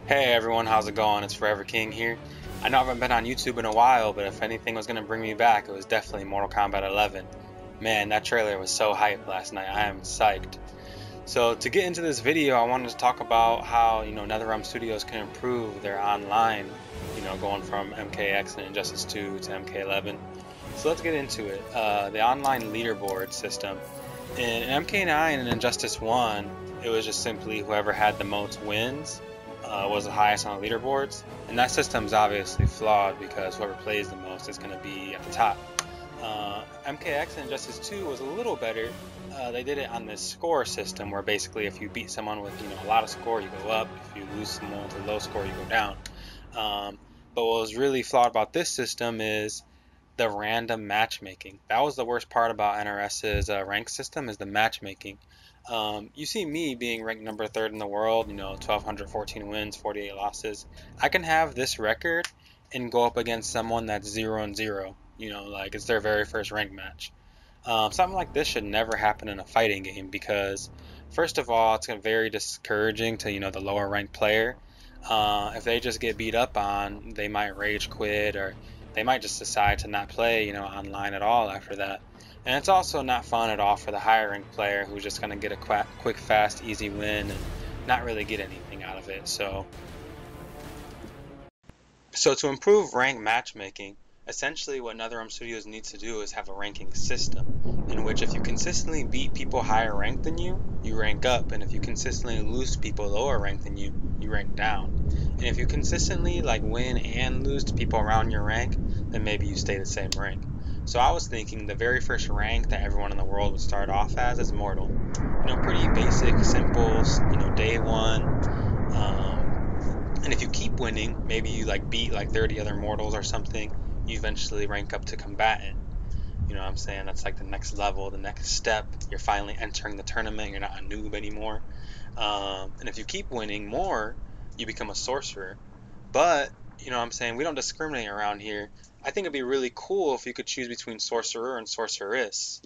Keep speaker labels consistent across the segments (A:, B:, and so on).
A: Hey everyone, how's it going? It's Forever King here. I know I haven't been on YouTube in a while, but if anything was going to bring me back, it was definitely Mortal Kombat 11. Man, that trailer was so hyped last night. I am psyched. So to get into this video, I wanted to talk about how, NetherRealm Studios can improve their online, going from MKX and Injustice 2 to MK11. So let's get into it. The online leaderboard system. In MK9 and Injustice 1, it was just simply whoever had the most wins was the highest on the leaderboards, and that system's obviously flawed because whoever plays the most is going to be at the top. MKX and Injustice 2 was a little better. They did it on this score system where basically if you beat someone with a lot of score, you go up. If you lose someone with a low score, you go down. But what was really flawed about this system is the random matchmaking. That was the worst part about NRS's rank system, is the matchmaking. You see me being ranked number 3rd in the world, 1,214 wins, 48 losses. I can have this record and go up against someone that's 0-0, like it's their very first rank match. Something like this should never happen in a fighting game because, first of all, it's very discouraging to, the lower ranked player. If they just get beat up on, they might rage quit, or they might just decide to not play, online at all after that. And it's also not fun at all for the higher ranked player who's just going to get a quick, fast, easy win and not really get anything out of it. So to improve rank matchmaking, essentially what NetherRealm Studios needs to do is have a ranking system in which if you consistently beat people higher ranked than you, you rank up, and if you consistently lose to people lower ranked than you, you rank down. And if you consistently win and lose to people around your rank, then maybe you stay the same rank. So I was thinking the very first rank that everyone in the world would start off as is Mortal. Pretty basic, simple, day one. And if you keep winning, maybe you beat 30 other mortals or something, you eventually rank up to combatant. You know what I'm saying? That's the next level, the next step. You're finally entering the tournament. You're not a noob anymore. And if you keep winning more, you become a sorcerer. But, you know what I'm saying, we don't discriminate around here. I think it'd be really cool if you could choose between sorcerer and sorceress.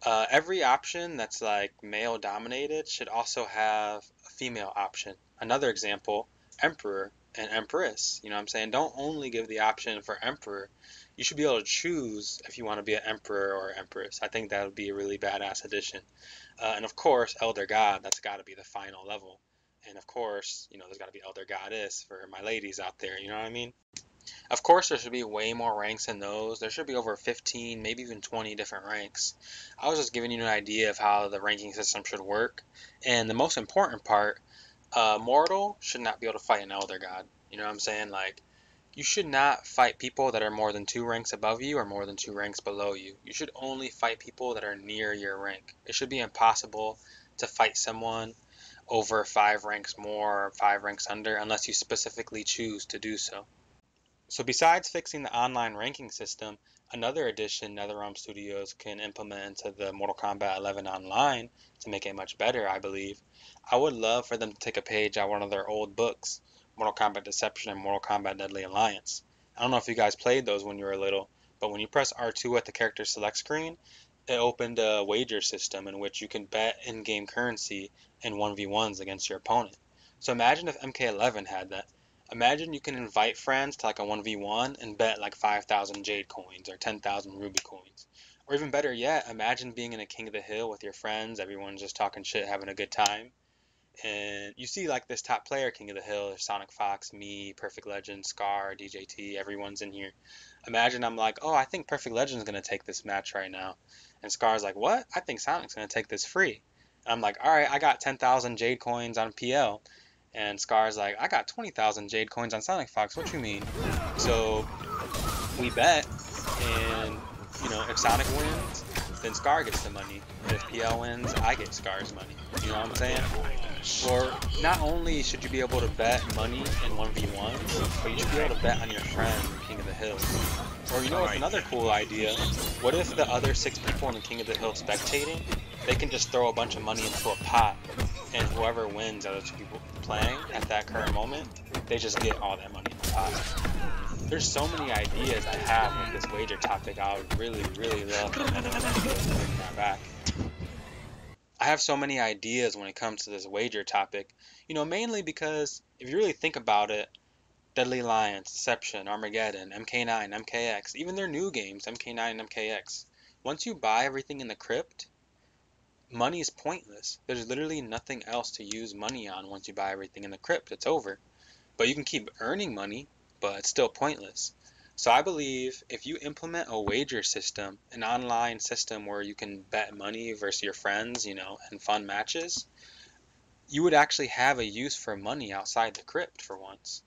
A: Every option that's male dominated should also have a female option. Another example, emperor and empress. You know what I'm saying? Don't only give the option for emperor. You should be able to choose if you want to be an emperor or empress. I think that would be a really badass addition. And of course, elder god, that's got to be the final level. And of course, there's got to be elder goddess for my ladies out there. You know what I mean? Of course, there should be way more ranks than those. There should be over 15, maybe even 20 different ranks. I was just giving you an idea of how the ranking system should work. And the most important part, mortal should not be able to fight an elder god. You know what I'm saying? You should not fight people that are more than 2 ranks above you or more than 2 ranks below you. You should only fight people that are near your rank. It should be impossible to fight someone over 5 ranks more or 5 ranks under unless you specifically choose to do so. So besides fixing the online ranking system, another addition NetherRealm Studios can implement into the Mortal Kombat 11 online to make it much better, I believe. I would love for them to take a page out of one of their old books, Mortal Kombat Deception and Mortal Kombat Deadly Alliance. I don't know if you guys played those when you were little, but when you press R2 at the character select screen, it opened a wager system in which you can bet in-game currency in 1v1s against your opponent. So imagine if MK11 had that. Imagine you can invite friends to a 1v1 and bet 5,000 Jade coins or 10,000 Ruby coins. Or even better yet, imagine being in a King of the Hill with your friends, everyone's just talking shit, having a good time. And you see this top player, King of the Hill, there's Sonic Fox, me, Perfect Legend, Scar, DJT, everyone's in here. Imagine I'm oh, I think Perfect Legend's going to take this match right now. And Scar's what? I think Sonic's going to take this free. And I'm alright, I got 10,000 Jade coins on PL. And Scar's I got 20,000 Jade coins on Sonic Fox, what you mean? So we bet, and if Sonic wins, then Scar gets the money. If PL wins, I get Scar's money. You know what I'm saying? Or not only should you be able to bet money in 1v1s, but you should be able to bet on your friend, King of the Hill. Or what's another cool idea? What if the other 6 people in the King of the Hill spectating, they can just throw a bunch of money into a pot, and whoever wins out of 2 people playing at that current moment, they just get all that money in the pot. There's so many ideas I have with this wager topic. I would really, really love to bring that back. I have so many ideas when it comes to this wager topic, mainly because if you really think about it, Deadly Alliance, Deception, Armageddon, MK9, MKX, even their new games, MK9 and MKX, once you buy everything in the crypt, money is pointless. There's literally nothing else to use money on once you buy everything in the crypt. It's over. But you can keep earning money, but it's still pointless. So I believe if you implement a wager system, an online system where you can bet money versus your friends, and fun matches, you would actually have a use for money outside the crypt for once.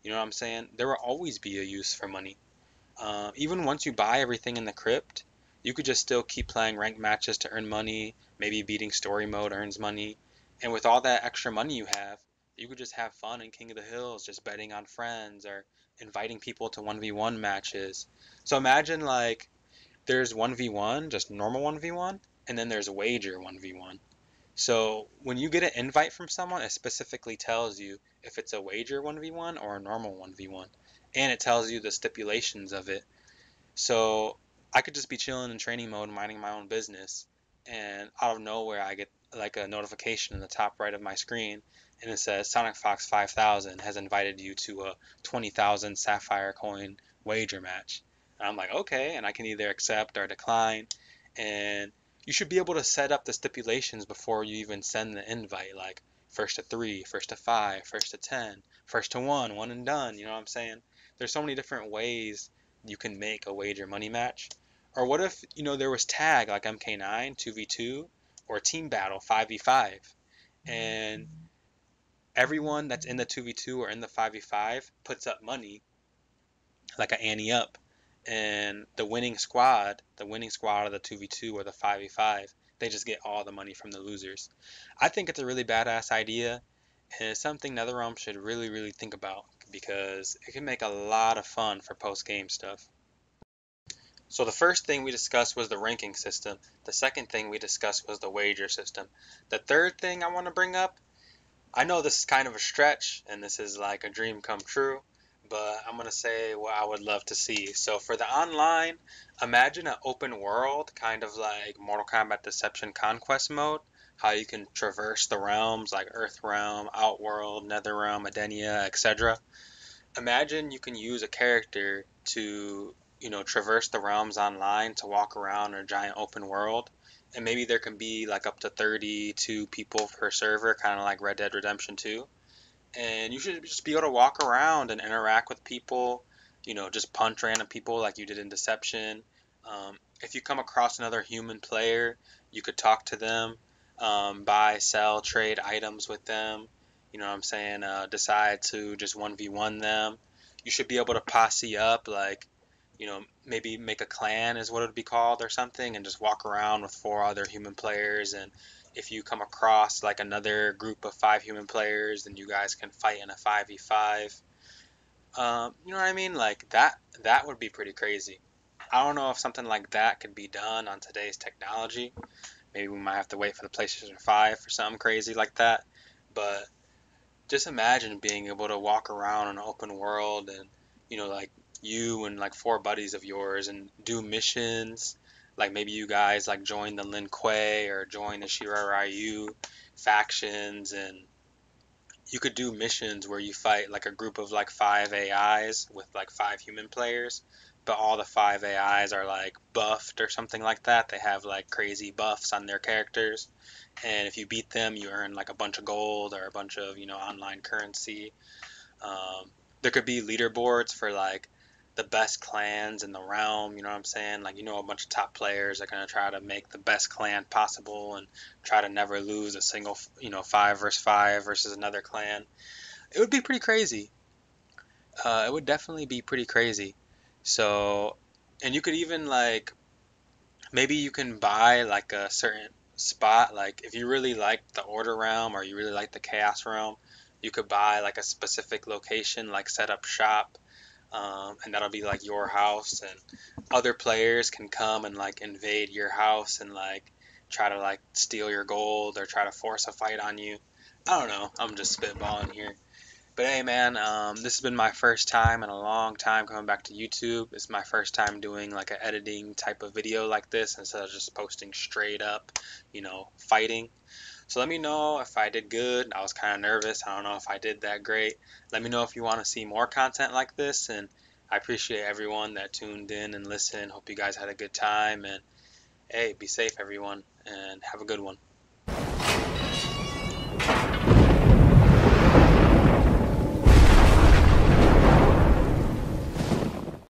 A: You know what I'm saying? There will always be a use for money. Even once you buy everything in the crypt, you could just still keep playing ranked matches to earn money. Maybe beating story mode earns money. And with all that extra money you have, you could just have fun in King of the Hills, just betting on friends or inviting people to 1v1 matches. So imagine like there's 1v1, just normal 1v1, and then there's wager 1v1. So when you get an invite from someone, it specifically tells you if it's a wager 1v1 or a normal 1v1. And it tells you the stipulations of it. So I could just be chilling in training mode, minding my own business, and out of nowhere I get like a notification in the top right of my screen, and it says Sonic Fox 5000 has invited you to a 20,000 Sapphire coin wager match. And I'm like, okay, and I can either accept or decline, and you should be able to set up the stipulations before you even send the invite, like first to 3, first to 5, first to 10, first to 1, one and done, you know what I'm saying? There's so many different ways you can make a wager money match. Or what if, there was tag like MK9, 2v2, or team battle, 5v5, and everyone that's in the 2v2 or in the 5v5 puts up money, like an ante up, and the winning squad of the 2v2 or the 5v5, they just get all the money from the losers. I think it's a really badass idea, and it's something NetherRealm should really, really think about because it can make a lot of fun for post-game stuff. So the first thing we discussed was the ranking system. The second thing we discussed was the wager system. The third thing I want to bring up, I know this is kind of a stretch and this is like a dream come true, but I'm going to say what I would love to see. So for the online, imagine an open world, kind of like Mortal Kombat Deception Conquest mode, how you can traverse the realms like Earth Realm, Outworld, Netherrealm, Edenia, etc. Imagine you can use a character to, traverse the realms online to walk around in a giant open world. And maybe there can be like up to 32 people per server, kind of like Red Dead Redemption 2. And you should just be able to walk around and interact with people, just punch random people like you did in Deception. If you come across another human player, you could talk to them, buy, sell, trade items with them. You know what I'm saying? Decide to just 1v1 them. You should be able to posse up, like, maybe make a clan is what it would be called or something, and just walk around with 4 other human players. And if you come across like another group of 5 human players, then you guys can fight in a 5v5. You know what I mean? Like that would be pretty crazy. I don't know if something like that could be done on today's technology. Maybe we might have to wait for the PlayStation 5 for something crazy like that. But just imagine being able to walk around in an open world and, like you and like 4 buddies of yours and do missions. Like maybe you guys like join the Lin Kuei or join the Shirai Ryu factions, and you could do missions where you fight like a group of like 5 AIs with like 5 human players, but all the 5 AIs are like buffed or something like that. They have like crazy buffs on their characters, and if you beat them, you earn like a bunch of gold or a bunch of online currency. There could be leaderboards for like the best clans in the realm. You know what I'm saying? Like a bunch of top players are gonna try to make the best clan possible and try to never lose a single 5 versus 5 versus another clan. It would be pretty crazy. It would definitely be pretty crazy. So, and you could even like maybe you can buy like a certain spot. Like if you really like the Order realm or you really like the Chaos realm, you could buy like a specific location, like set up shop, and that'll be like your house, and other players can come and like invade your house and like try to like steal your gold or try to force a fight on you. I don't know. I'm just spitballing here. But hey, man, this has been my first time in a long time coming back to YouTube. It's my first time doing like an editing type of video like this instead of just posting straight up, fighting. So let me know if I did good. I was kind of nervous. I don't know if I did that great. Let me know if you want to see more content like this. And I appreciate everyone that tuned in and listened. Hope you guys had a good time. And hey, be safe, everyone, and have a good one.